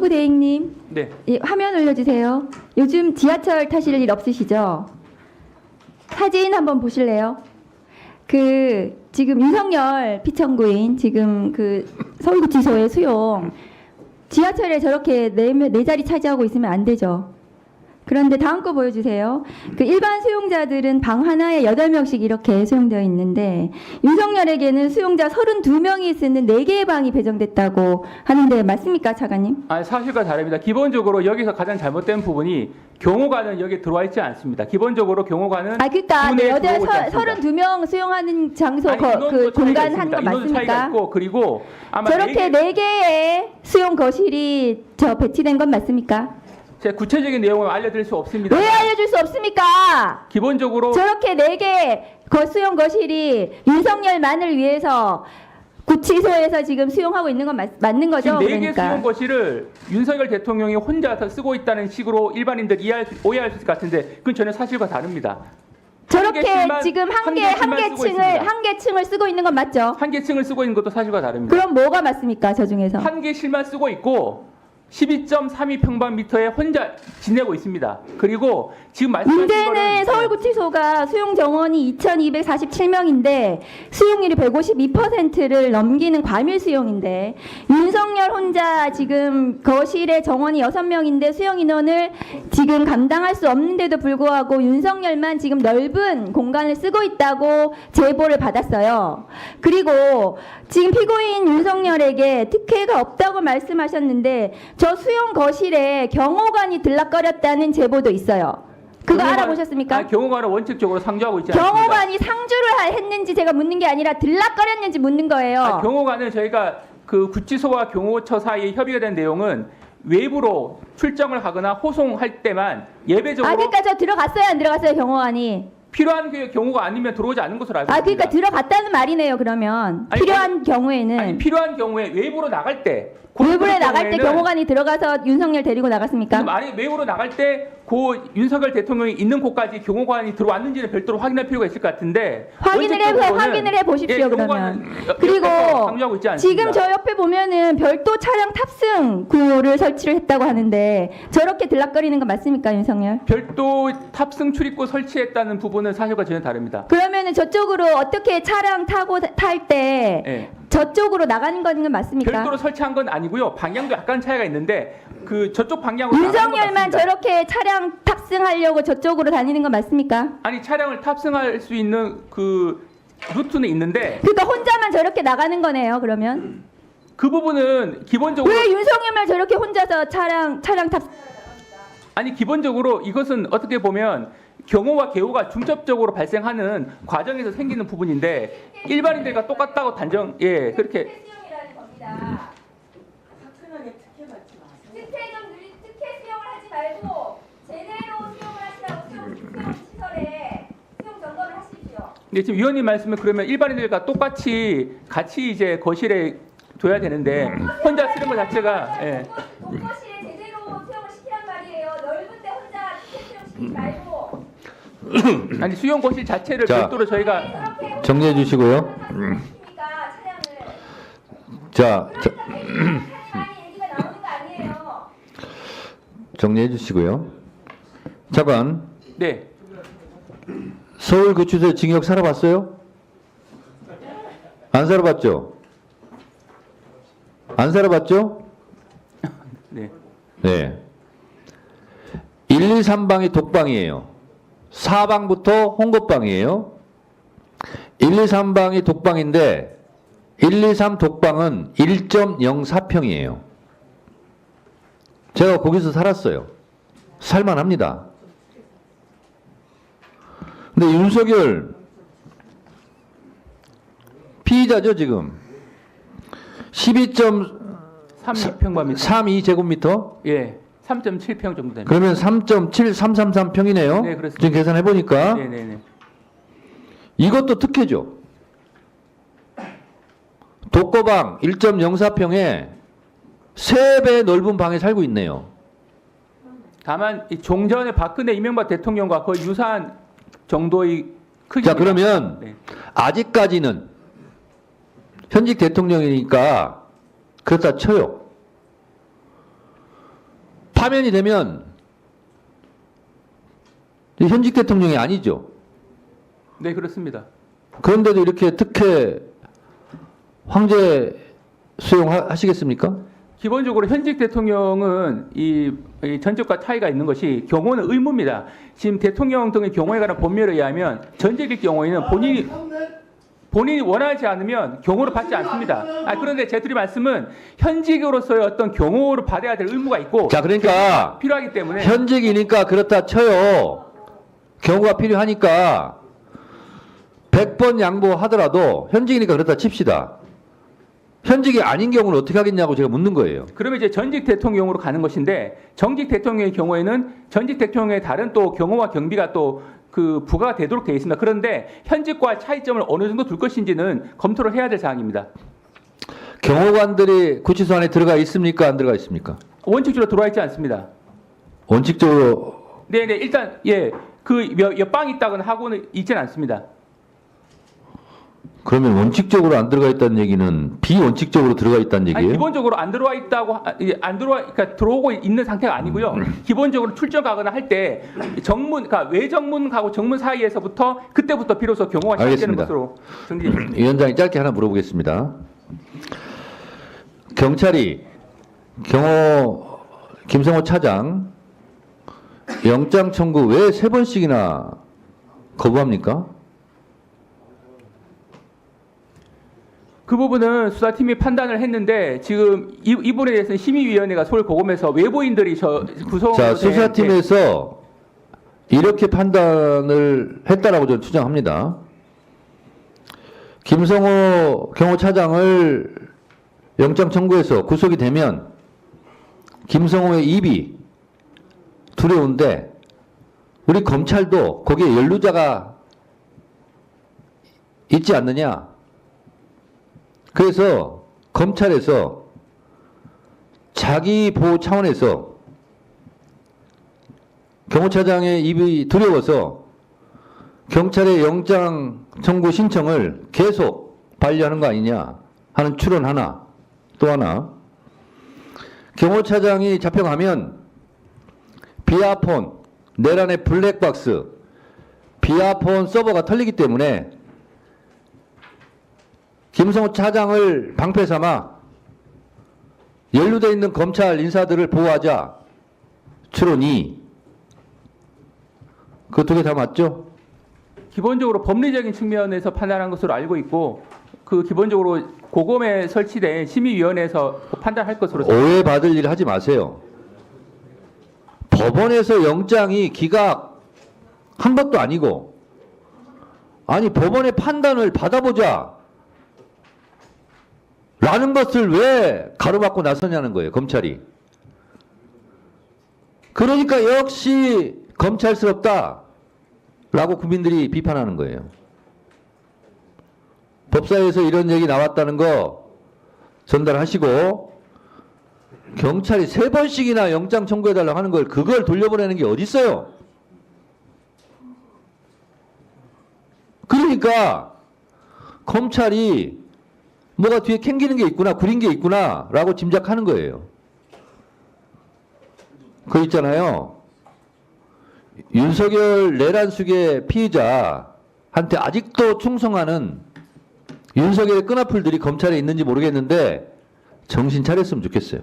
김덕우 대행님, 네. 예, 화면 올려주세요. 요즘 지하철 타실 일 없으시죠? 사진 한번 보실래요? 지금 윤석열 피청구인 지금 서울구치소의 수용 지하철에 저렇게 네 자리 차지하고 있으면 안 되죠. 그런데 다음 거 보여주세요. 일반 수용자들은 방 하나에 8명씩 이렇게 수용되어 있는데 윤석열에게는 수용자 32명이 쓰는 4개의 방이 배정됐다고 하는데 맞습니까, 차관님? 아니, 사실과 다릅니다. 기본적으로 여기서 가장 잘못된 부분이 경호관은 여기 들어와 있지 않습니다. 기본적으로 경호관은 그러니까 군에 들어오지 않습니다. 32명 수용하는 장소 아니, 인원도 차이가 공간 있습니다. 하는 거 인원도 차이가 맞습니까? 있고, 그리고 아마 저렇게 4개의 수용 거실이 배치된 건 맞습니까? 제 구체적인 내용을 알려드릴 수 없습니다. 왜 알려줄 수 없습니까? 기본적으로 저렇게 4개 수용 거실이 윤석열만을 위해서 구치소에서 지금 수용하고 있는 건 맞는 거죠? 지금 4개 그러니까. 수용 거실을 윤석열 대통령이 혼자서 쓰고 있다는 식으로 일반인들이 오해할 수 있을 것 같은데 그건 전혀 사실과 다릅니다. 저렇게 층만, 지금 한 개씩만 쓰고 있습니다. 한 개 층을 쓰고 있는 건 맞죠? 한 개 층을 쓰고 있는 것도 사실과 다릅니다. 그럼 뭐가 맞습니까? 저 중에서? 한 개실만 쓰고 있고 12.32평방미터에 혼자 지내고 있습니다. 그리고 지금 말씀하신 문제는 거는 서울구치소가 수용 정원이 2,247명인데 수용률이 152%를 넘기는 과밀 수용인데 윤석열 혼자 지금 거실에 정원이 6명인데 수용 인원을 지금 감당할 수 없는데도 불구하고 윤석열만 지금 넓은 공간을 쓰고 있다고 제보를 받았어요. 그리고 지금 피고인 윤석열에게 특혜가 없다고 말씀하셨는데 저 수용 거실에 경호관이 들락거렸다는 제보도 있어요. 그거 알아보셨습니까? 경호관은 원칙적으로 상주하고 있지 않습니다. 경호관이 상주를 했는지 제가 묻는 게 아니라 들락거렸는지 묻는 거예요. 경호관은 저희가 구치소와 경호처 사이에 협의가 된 내용은 외부로 출정을 하거나 호송할 때만 예배적으로 그러니까 저 들어갔어요, 안 들어갔어요, 경호관이? 필요한 경우가 아니면 들어오지 않는 것으로 알고 있습니다. 그러니까 들어갔다는 말이네요, 그러면. 필요한 경우에는. 필요한 경우에 외부로 나갈 때 외부에 나갈 때 경호관이 들어가서 윤석열 데리고 나갔습니까? 아니, 외부로 나갈 때 윤석열 대통령이 있는 곳까지 경호관이 들어왔는지는 별도로 확인할 필요가 있을 것 같은데 확인을 해 보십시오. 그러면. 그리고 상주하고 있지 않습니다. 지금 저 옆에 보면은 별도 차량 탑승 구를 설치를 했다고 하는데 저렇게 들락거리는 거 맞습니까, 윤석열? 별도 탑승 출입구 설치했다는 부분은 사실과 전혀 다릅니다. 그러면은 저쪽으로 어떻게 차량 타고 탈 때 저쪽으로 나가는 건 맞습니까? 별도로 설치한 건 아니고요. 방향도 약간 차이가 있는데 저쪽 방향으로 윤석열만 저렇게 차량 탑승하려고 저쪽으로 다니는 건 맞습니까? 아니, 차량을 탑승할 수 있는 루트는 있는데 그러니까 혼자만 저렇게 나가는 거네요. 그러면 그 부분은 기본적으로 왜 윤석열만 저렇게 혼자서 차량 탑승? 아니, 기본적으로 이것은 어떻게 보면 경호와 개호가 중첩적으로 발생하는 과정에서 생기는 부분인데 일반인들과 똑같다고 그렇게 특혜 수용을 하지 말고 제대로 수용을 하시라고 수용 시설에 수용 점검을 하십시오. 네, 지금 위원님 말씀은 그러면 일반인들과 똑같이 같이 이제 거실에 둬야 되는데 혼자 쓰는 것 자체가 독거실에 제대로 수용을 시키란 말이에요. 넓은데 혼자 특혜 수용 시키지 말고. 아니, 수용 거실 자체를 자, 별도로 저희가 정리해 주시고요. 자, 정리해 주시고요. 차관, 네. 서울구치소 징역 살아봤어요? 안 살아봤죠? 안 살아봤죠? 네. 네. 1, 2, 3방이 독방이에요. 4방부터 홍것방이에요. 1, 2, 3방이 독방인데 1, 2, 3 독방은 1.04평이에요. 제가 거기서 살았어요. 살만합니다. 근데 윤석열 피의자죠, 지금. 32평방미터. 12제곱미터? 예. 3.7평 정도 됩니다. 그러면 3.7333평이네요. 네, 그렇습니다. 지금 계산해 보니까 네네네. 이것도 특혜죠. 독거방 1.04평에 3배 넓은 방에 살고 있네요. 다만 이 종전의 박근혜 이명박 대통령과 거의 유사한 정도의 크기입니다. 자, 그러면 네. 아직까지는 현직 대통령이니까 그렇다 쳐요. 파면이 되면 현직 대통령이 아니죠. 네, 그렇습니다. 그런데도 이렇게 특혜 황제 수용하시겠습니까? 기본적으로 현직 대통령은 이 전직과 차이가 있는 것이 경호는 의무입니다. 지금 대통령 등의 경호에 관한 법률에 의하면 전직일 경우에는 본인이 원하지 않으면 경호를 받지 않습니다. 그런데 제 드릴 말씀은 현직으로서의 어떤 경호를 받아야 될 의무가 있고 자, 그러니까 필요하기 때문에 현직이니까 그렇다 쳐요. 경우가 필요하니까 100번 양보하더라도 현직이니까 그렇다 칩시다. 현직이 아닌 경우는 어떻게 하겠냐고 제가 묻는 거예요. 그러면 이제 전직 대통령으로 가는 것인데 정직 대통령의 경우에는 전직 대통령의 다른 또 경호와 경비가 또 그 부과가 되도록 되어 있습니다. 그런데 현직과 차이점을 어느 정도 둘 것인지는 검토를 해야 될 사항입니다. 경호관들이 구치소 안에 들어가 있습니까? 안 들어가 있습니까? 원칙적으로 들어와 있지 않습니다. 원칙적으로 네네 일단 몇 방 있다거나 하고는 있지는 않습니다. 그러면 원칙적으로 안 들어가 있다는 얘기는 비원칙적으로 들어가 있다는 얘기예요? 기본적으로 안 들어와 있다고 그러니까 들어오고 있는 상태가 아니고요. 기본적으로 출정 가거나 할 때 정문, 그러니까 외정문하고 정문 사이에서부터 그때부터 비로소 경호가 시작되는 알겠습니다. 것으로 정리됩니다. 위원장이 짧게 하나 물어보겠습니다. 경찰이 경호 김성호 차장 영장 청구 왜 3번씩이나 거부합니까? 그 부분은 수사팀이 판단을 했는데 지금 이 부분에 대해서는 심의위원회가 서울 고검에서 외부인들이 구성. 자, 수사팀에서 이렇게 판단을 했다라고 저는 추정합니다. 김성호 경호차장을 영장 청구해서 구속이 되면 김성호의 입이 두려운데 우리 검찰도 거기에 연루자가 있지 않느냐. 그래서 검찰에서 자기 보호 차원에서 경호차장의 입이 두려워서 경찰의 영장 청구 신청을 계속 반려하는 거 아니냐 하는 추론 하나. 또 하나, 경호차장이 잡혀가면 비아폰, 내란의 블랙박스, 비아폰 서버가 털리기 때문에 김성호 차장을 방패 삼아 연루되어 있는 검찰 인사들을 보호하자. 추론 2. 그 두 개 다 맞죠? 기본적으로 법리적인 측면에서 판단한 것으로 알고 있고 그 기본적으로 고검에 설치된 심의위원회에서 판단할 것으로. 오해받을 일 하지 마세요. 법원에서 영장이 기각한 것도 아니고 아니 법원의 판단을 받아보자 라는 것을 왜 가로막고 나서냐는 거예요. 검찰이. 그러니까 역시 검찰스럽다 라고 국민들이 비판하는 거예요. 법사위에서 이런 얘기 나왔다는 거 전달하시고 경찰이 3번씩이나 영장 청구해달라고 하는 걸 그걸 돌려보내는 게 어디 있어요? 그러니까 검찰이 뭐가 뒤에 캥기는 게 있구나, 구린 게 있구나 라고 짐작하는 거예요. 그 있잖아요. 윤석열 내란 수계 피의자한테 아직도 충성하는 윤석열의 끈앞풀들이 검찰에 있는지 모르겠는데 정신 차렸으면 좋겠어요.